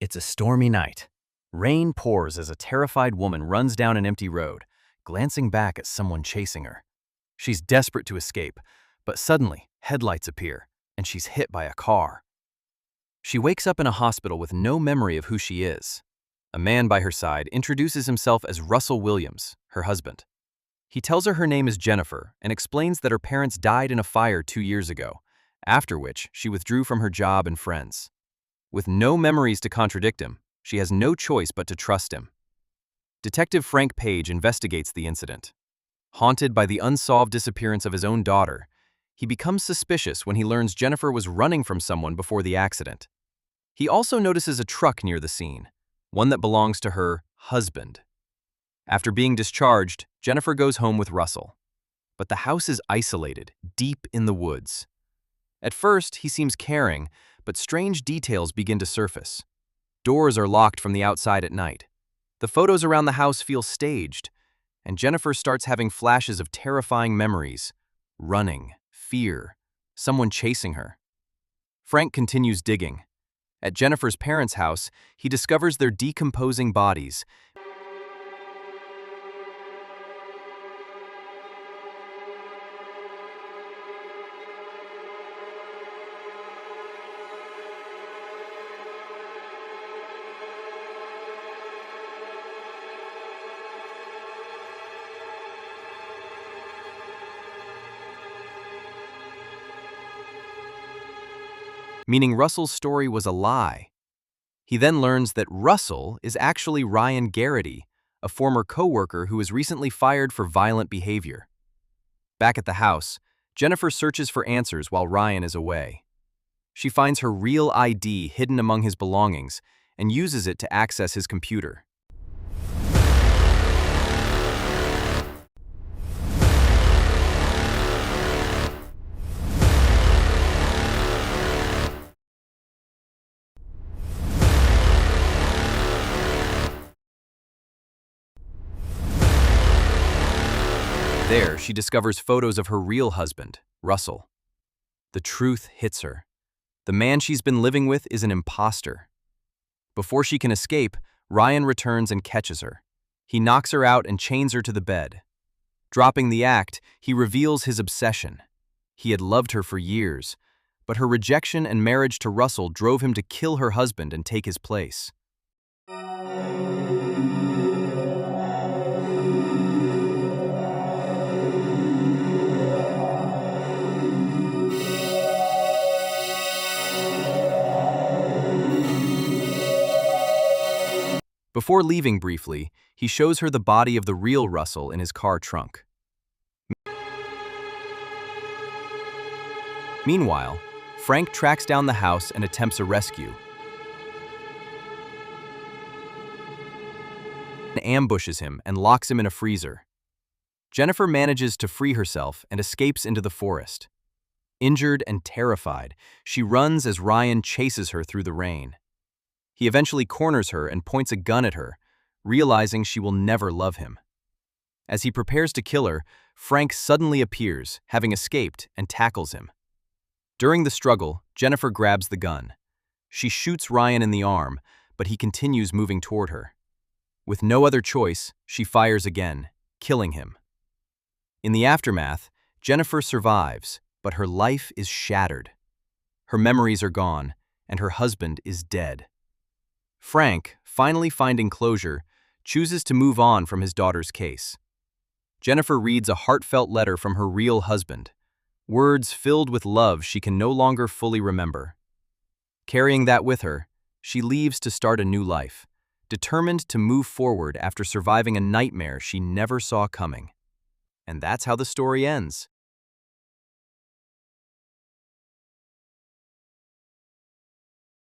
It's a stormy night. Rain pours as a terrified woman runs down an empty road, glancing back at someone chasing her. She's desperate to escape, but suddenly, headlights appear, and she's hit by a car. She wakes up in a hospital with no memory of who she is. A man by her side introduces himself as Russell Williams, her husband. He tells her name is Jennifer and explains that her parents died in a fire 2 years ago, after which she withdrew from her job and friends. With no memories to contradict him, she has no choice but to trust him. Detective Frank Page investigates the incident. Haunted by the unsolved disappearance of his own daughter, he becomes suspicious when he learns Jennifer was running from someone before the accident. He also notices a truck near the scene, one that belongs to her husband. After being discharged, Jennifer goes home with Russell. But the house is isolated, deep in the woods. At first, he seems caring, but strange details begin to surface. Doors are locked from the outside at night. The photos around the house feel staged, and Jennifer starts having flashes of terrifying memories. Running, fear, someone chasing her. Frank continues digging. At Jennifer's parents' house, he discovers their decomposing bodies. Meaning Russell's story was a lie. He then learns that Russell is actually Ryan Garrity, a former co-worker who was recently fired for violent behavior. Back at the house, Jennifer searches for answers while Ryan is away. She finds her real ID hidden among his belongings and uses it to access his computer. There, she discovers photos of her real husband, Russell. The truth hits her. The man she's been living with is an imposter. Before she can escape, Ryan returns and catches her. He knocks her out and chains her to the bed. Dropping the act, he reveals his obsession. He had loved her for years, but her rejection and marriage to Russell drove him to kill her husband and take his place. Before leaving briefly, he shows her the body of the real Russell in his car trunk. Meanwhile, Frank tracks down the house and attempts a rescue. He ambushes him and locks him in a freezer. Jennifer manages to free herself and escapes into the forest. Injured and terrified, she runs as Ryan chases her through the rain. He eventually corners her and points a gun at her, realizing she will never love him. As he prepares to kill her, Frank suddenly appears, having escaped, and tackles him. During the struggle, Jennifer grabs the gun. She shoots Ryan in the arm, but he continues moving toward her. With no other choice, she fires again, killing him. In the aftermath, Jennifer survives, but her life is shattered. Her memories are gone, and her husband is dead. Frank, finally finding closure, chooses to move on from his daughter's case. Jennifer reads a heartfelt letter from her real husband, words filled with love she can no longer fully remember. Carrying that with her, she leaves to start a new life, determined to move forward after surviving a nightmare she never saw coming. And that's how the story ends.